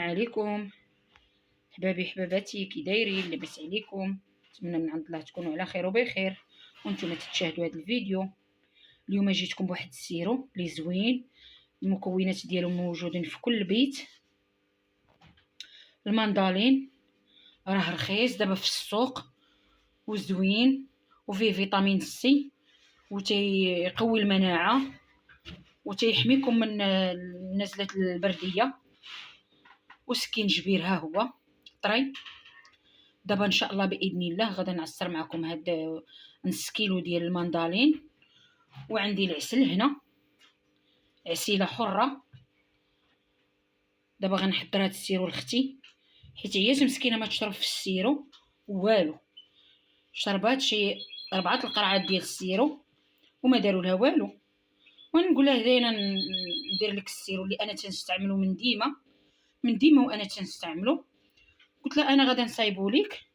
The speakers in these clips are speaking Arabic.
عليكم حبابي حباباتي، كي دايرين؟ لاباس عليكم؟ نتمنى من عند الله تكونوا على خير وبخير وانتم تتشاهدوا هذا الفيديو. اليوم جيتكم بواحد السيرو لي زوين، المكونات ديالو موجودين في كل بيت. المندالين راه رخيص دابا في السوق وزوين وفيه فيتامين سي وتيقوي المناعه وتيحميكم من النزلات البرديه. وسكينجبير ها هو طري. دابا ان شاء الله باذن الله غادي نعصر معكم هاد نص كيلو ديال المندالين. وعندي العسل هنا، عسيله حره. دابا غنحضر هاد السيرو لختي حيت هي مسكينه ما تشرب في السيرو والو، شربات شي 4 القرعات ديال السيرو وما داروا لها والو. ونقول لها داينا ندير لك السيرو اللي انا تنستعملو من ديما وانا تنستعملو. قلت لها انا غادي نصايبو ليك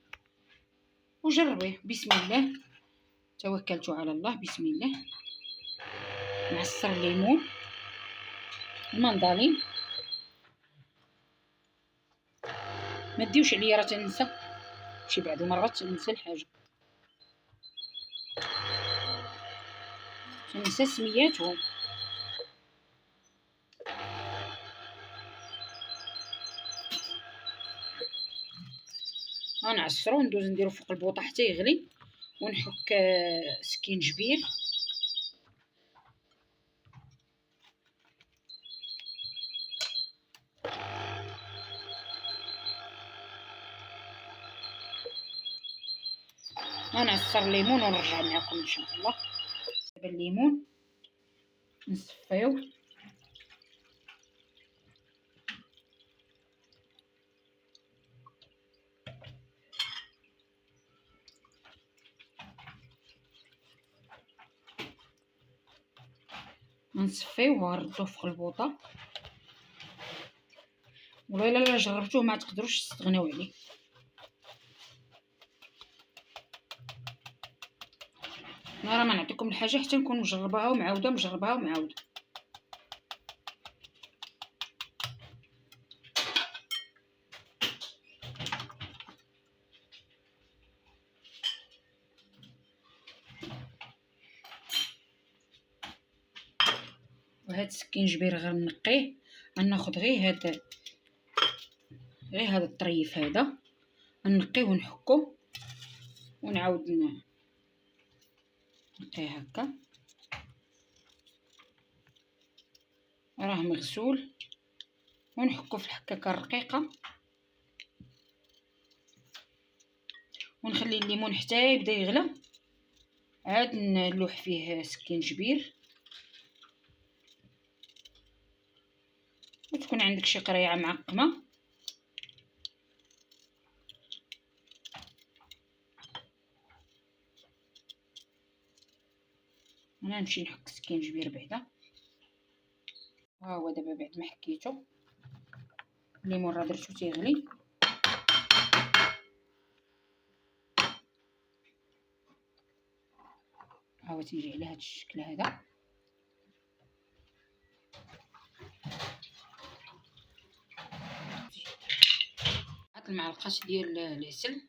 وجربيه. بسم الله توكلت على الله. بسم الله. نعصر الليمون، المندالين. ما ديوش عليا راه تنسى شي بعض المرات، تنسى الحاجه، تنسى سمياتهم. غنعصرو وندوز نديرو فوق البوطه حتى يغلي ونحك سكينجبير. غنعصر الليمون ونرجع معكم ان شاء الله. دابا الليمون نصفيو، نصفيوه ونردوه فوق البوطه. والله الا جربتوه ما تقدروش تستغناو عليه. انا راه ما نعطيكم الحاجه حتى نكون مجرباها ومعاوده مجرباها ومعاوده. وهاد السكينجبير غنقيه، غناخذ غير هذا الطريف هذا نقيه ونحكو ونعاود نقيه هكا. راه مغسول ونحكو في الحكاكه الرقيقه ونخلي الليمون حتى يبدا يغلى. عاد نلوح فيه سكينجبير. وتكون عندك شي قريعه معقمه انا نمشي نحك سكينجبير بعدا. ها هو دابا بعد ما حكيتو الليمون راه درتو تيغلي. ها هو تيجي على هذا الشكل هذا. هاد المعلقه ديال العسل،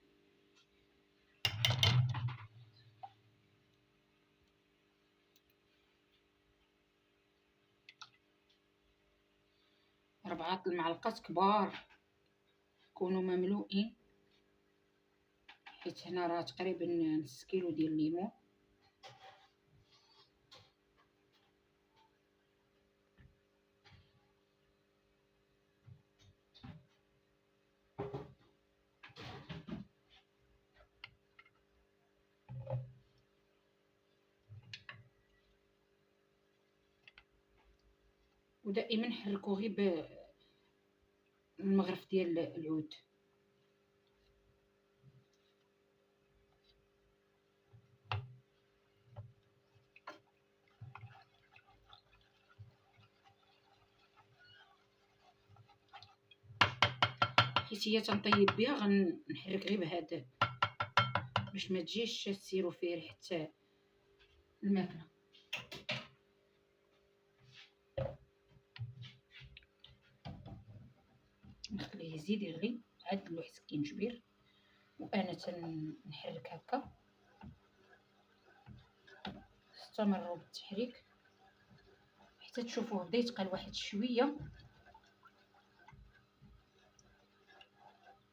ربعة المعلقات كبار يكونوا مملوئين، حيت هنا راه تقريبا نص كيلو ديال الليمون. ودائما حركوا غير بالمغرف ديال العود. حيت هي تنطيب بها غنحرك غير بهذا باش ما تجيش السيرو فيه ريحه الماكله. نخلي نخليه يزيد يغلي عاد نلوح سكين كبير، وانا تنحرك هكا. استمروا بالتحريك حتى تشوفوه بدا يتقل واحد شويه.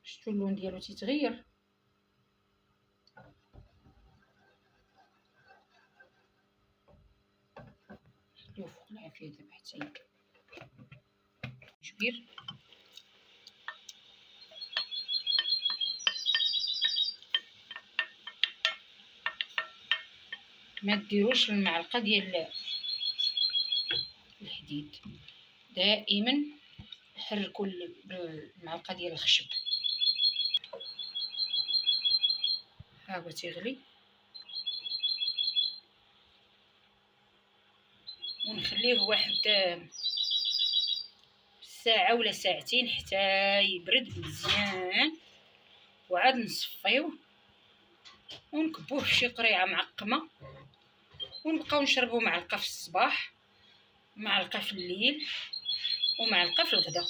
شفتوا اللون ديالو تيتغير. خليوه فوق العافيه دابا حتى ياكل كبير. ما ديروش المعلقه ديال الحديد، دائما حركوا بالمعلقه ديال الخشب. ها هو تيغلي، ونخليه واحد ساعه ولا ساعتين حتى يبرد مزيان، وعاد نصفيوه ونكبوه في شي قريعه معقمه، ونبقاو نشربو معلقه في الصباح، معلقه في الليل، ومعلقه في الغدا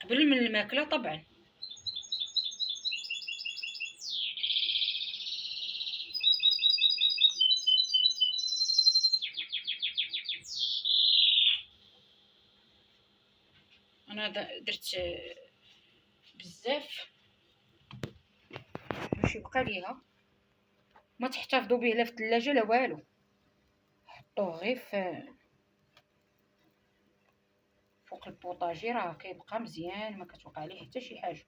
قبل من الماكله طبعا. انا درت بزاف باش يبقى ليها. ما تحتفظوا به لا في الثلاجه لا والو، حطوه غير فوق البوطاجي راه كيبقى مزيان، ما كتوقع ليه حتى شي حاجه.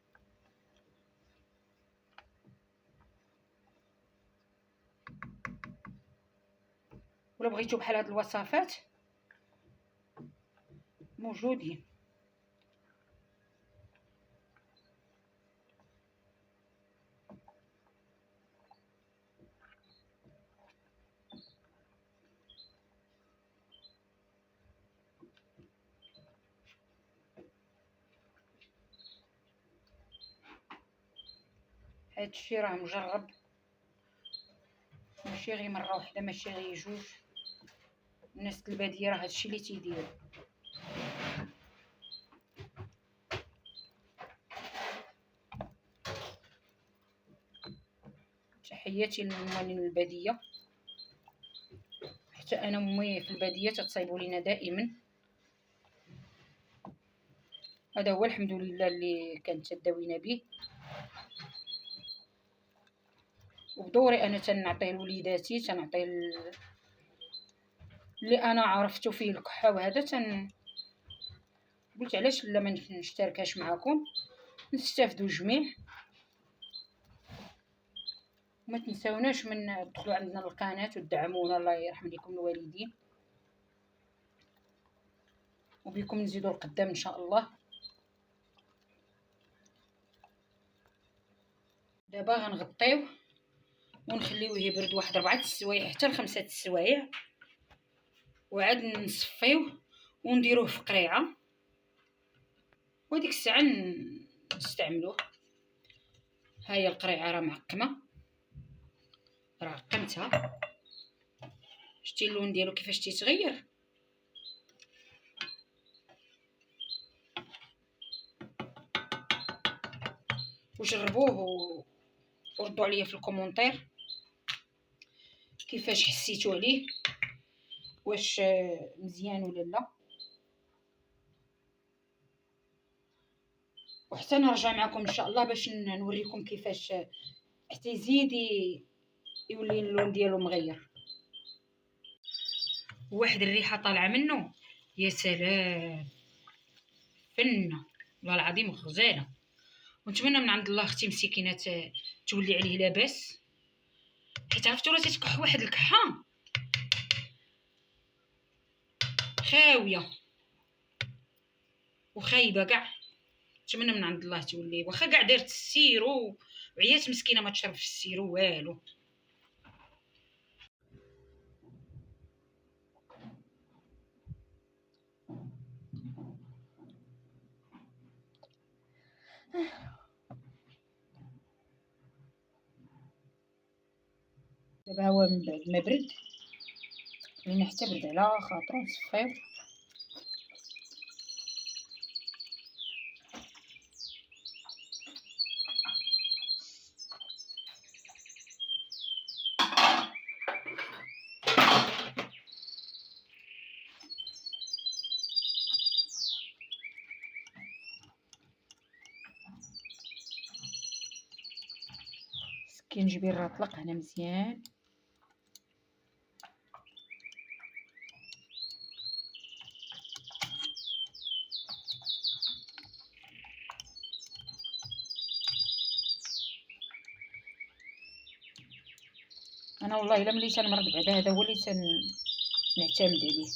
ولا بغيتو بحال هاد الوصفات موجودين. هادشي راه مجرب، ماشي غير مره واحده، ماشي غير جوج. الناس الباديه راه هادشي اللي تيديروا. تحياتي للموالين الباديه، حتى انا امي في الباديه تتصايبوا لينا دائما. هذا هو الحمد لله اللي كانت تداوينا به، وبدوري انا تنعطيه لوليداتي، تنعطيه اللي انا عرفتو فيه الكحه. وهذا قلت علاش لا ما نشتركهاش معكم، نستافدوا جميع. وما تنساوناش من تدخلوا عندنا القناه وتدعمونا، الله يرحم لكم الوالدين، وبكم نزيدوا القدام ان شاء الله. دابا غنغطيوه ونخليوه يبرد واحد 4 السوايع حتى ل5 السوايع، وعاد نصفيوه ونديروه في قريعه، وديك الساعه نستعملوه. ها هي القريعه راه معقمه، راه عقمتها. شتي اللون ديالو كيفاش تيتغير. وجربوه وردوا عليا في الكومونتير كيفاش حسيتوا عليه، واش مزيان ولا لا. وحتى نرجع معكم ان شاء الله باش نوريكم كيفاش حتى يزيد يولي اللون ديالو مغير. واحد الريحه طالعه منه يا سلام، فنه والله العظيم غزاله. ونتمنى من عند الله اختي مسكينه تولي عليه لاباس، حيت عرفتوا راه تتكح واحد الكحه خاويه وخايبه كاع. نتمنى من عند الله تولي، واخا كاع دارت السيرو وعيات مسكينه ما تشرب في السيرو والو. دابا هو من بعد ما برد، خلينا حتى برد على خاطرو نصفيو. الجنجبيل راه طلق هنا مزيان. انا والله الا ملي تنمرض بعدا هذا هو اللي نعتمد عليه.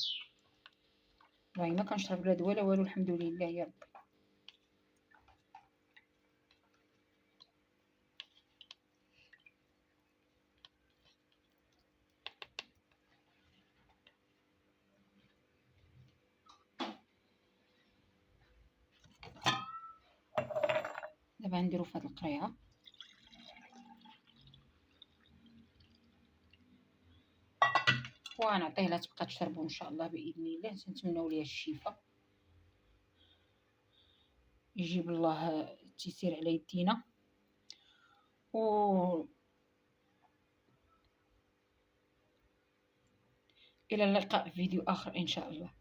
والله ما كنشرب لا دواء لا والو، الحمد لله يا ربي. دابا نديرو في هاد القريعه. ونعطيه لا تبقى تشربو ان شاء الله باذن الله. تنتمناو ليه الشفاء، يجيب الله التيسير على يدينا. و الى اللقاء في فيديو اخر ان شاء الله.